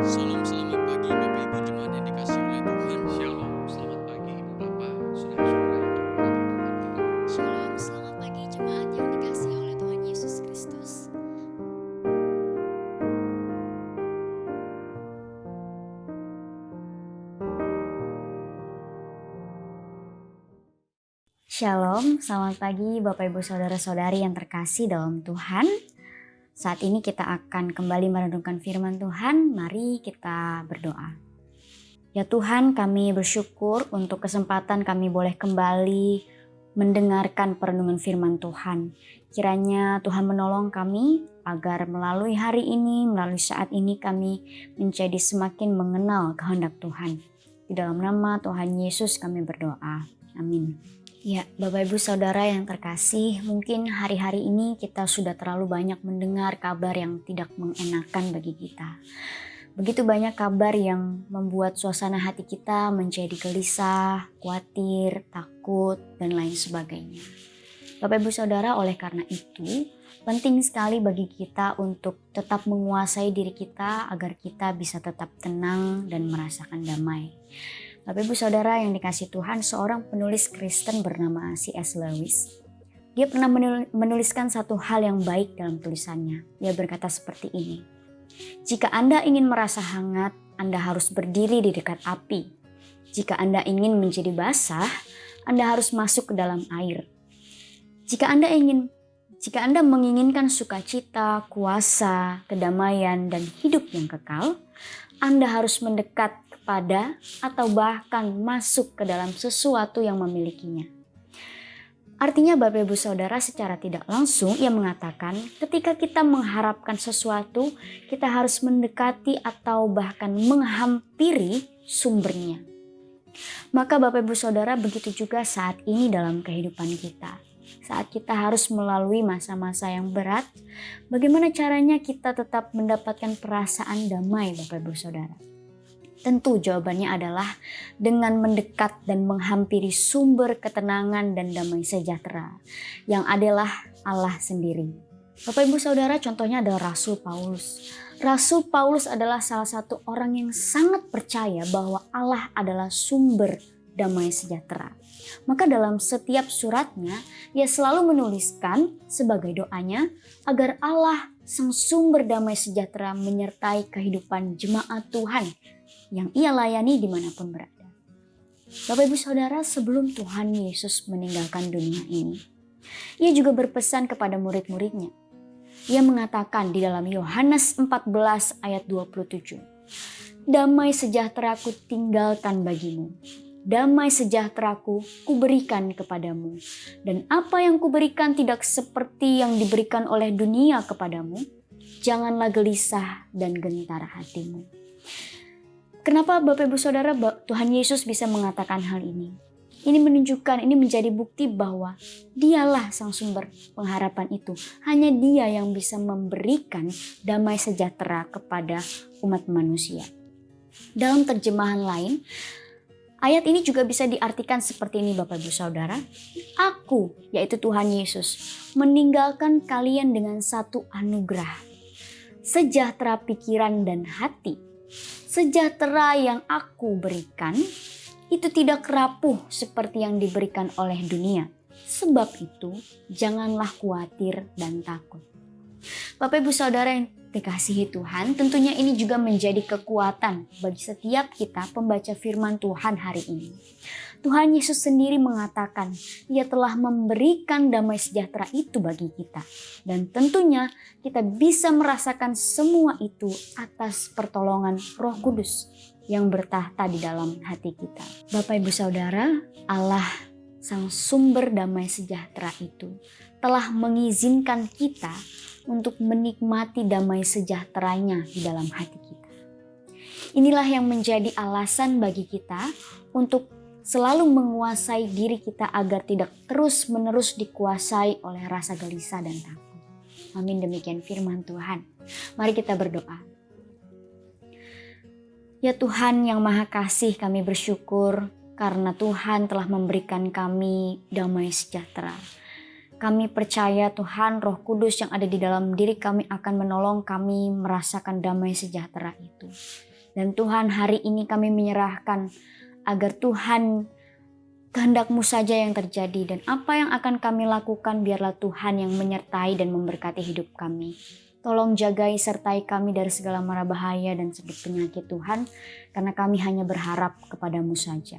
Salam selamat pagi Bapak Ibu jemaat yang dikasihi oleh Tuhan. Shalom, selamat pagi Ibu Bapak, saudara-saudara yang diberkati Tuhan kita. Shalom, selamat pagi jemaat yang dikasihi oleh Tuhan Yesus Kristus. Shalom, selamat pagi Bapak Ibu Saudara-saudari yang terkasih dalam Tuhan. Saat ini kita akan kembali merenungkan firman Tuhan, mari kita berdoa. Ya Tuhan, kami bersyukur untuk kesempatan kami boleh kembali mendengarkan perenungan firman Tuhan. Kiranya Tuhan menolong kami agar melalui hari ini, melalui saat ini kami menjadi semakin mengenal kehendak Tuhan. Di dalam nama Tuhan Yesus kami berdoa. Amin. Ya, Bapak Ibu Saudara yang terkasih, mungkin hari-hari ini kita sudah terlalu banyak mendengar kabar yang tidak mengenakan bagi kita. Begitu banyak kabar yang membuat suasana hati kita menjadi gelisah, khawatir, takut, dan lain sebagainya. Bapak Ibu Saudara, oleh karena itu, penting sekali bagi kita untuk tetap menguasai diri kita agar kita bisa tetap tenang dan merasakan damai. Bapak Ibu Saudara yang dikasih Tuhan, seorang penulis Kristen bernama C.S. Lewis. Dia pernah menuliskan satu hal yang baik dalam tulisannya. Dia berkata seperti ini. Jika Anda ingin merasa hangat, Anda harus berdiri di dekat api. Jika Anda ingin menjadi basah, Anda harus masuk ke dalam air. Jika Anda menginginkan sukacita, kuasa, kedamaian, dan hidup yang kekal, Anda harus mendekat kepada atau bahkan masuk ke dalam sesuatu yang memilikinya. Artinya Bapak Ibu Saudara, secara tidak langsung ia mengatakan ketika kita mengharapkan sesuatu, kita harus mendekati atau bahkan menghampiri sumbernya. Maka Bapak Ibu Saudara, begitu juga saat ini dalam kehidupan kita. Saat kita harus melalui masa-masa yang berat, bagaimana caranya kita tetap mendapatkan perasaan damai Bapak Ibu Saudara? Tentu jawabannya adalah dengan mendekat dan menghampiri sumber ketenangan dan damai sejahtera yang adalah Allah sendiri. Bapak Ibu Saudara, contohnya adalah Rasul Paulus. Rasul Paulus adalah salah satu orang yang sangat percaya bahwa Allah adalah sumber damai sejahtera. Maka dalam setiap suratnya, ia selalu menuliskan sebagai doanya agar Allah sang sumber damai sejahtera menyertai kehidupan jemaat Tuhan yang ia layani dimanapun berada. Bapak Ibu Saudara, sebelum Tuhan Yesus meninggalkan dunia ini, ia juga berpesan kepada murid-muridnya. Ia mengatakan di dalam Yohanes 14 ayat 27, "Damai sejahtera-Ku tinggalkan bagimu. Damai sejahtera-Ku kuberikan kepadamu. Dan apa yang kuberikan tidak seperti yang diberikan oleh dunia kepadamu. Janganlah gelisah dan gentar hatimu." Kenapa Bapak Ibu Saudara Tuhan Yesus bisa mengatakan hal ini? Ini menunjukkan, ini menjadi bukti bahwa dialah sang sumber pengharapan itu. Hanya dia yang bisa memberikan damai sejahtera kepada umat manusia. Dalam terjemahan lain, ayat ini juga bisa diartikan seperti ini Bapak Ibu Saudara. Aku, yaitu Tuhan Yesus, meninggalkan kalian dengan satu anugerah. Sejahtera pikiran dan hati. Sejahtera yang aku berikan itu tidak rapuh seperti yang diberikan oleh dunia. Sebab itu janganlah khawatir dan takut. Bapak Ibu Saudara yang dikasihi Tuhan, tentunya ini juga menjadi kekuatan bagi setiap kita pembaca firman Tuhan hari ini. Tuhan Yesus sendiri mengatakan Ia telah memberikan damai sejahtera itu bagi kita. Dan tentunya kita bisa merasakan semua itu atas pertolongan Roh Kudus yang bertahta di dalam hati kita. Bapak Ibu Saudara, Allah sang sumber damai sejahtera itu telah mengizinkan kita untuk menikmati damai sejahteranya di dalam hati kita. Inilah yang menjadi alasan bagi kita untuk selalu menguasai diri kita agar tidak terus-menerus dikuasai oleh rasa gelisah dan takut. Amin, demikian firman Tuhan. Mari kita berdoa. Ya Tuhan yang Maha Kasih, kami bersyukur karena Tuhan telah memberikan kami damai sejahtera. Kami percaya Tuhan, Roh Kudus yang ada di dalam diri kami akan menolong kami merasakan damai sejahtera itu. Dan Tuhan, hari ini kami menyerahkan agar Tuhan kehendak-Mu saja yang terjadi, dan apa yang akan kami lakukan biarlah Tuhan yang menyertai dan memberkati hidup kami. Tolong jagai sertai kami dari segala mara bahaya dan sebut penyakit Tuhan, karena kami hanya berharap kepadamu saja.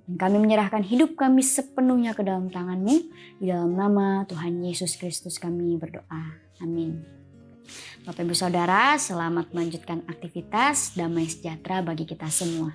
Dan kami menyerahkan hidup kami sepenuhnya ke dalam tangan-Mu. Di dalam nama Tuhan Yesus Kristus kami berdoa. Amin. Bapak Ibu Saudara, selamat melanjutkan aktivitas. Damai sejahtera bagi kita semua.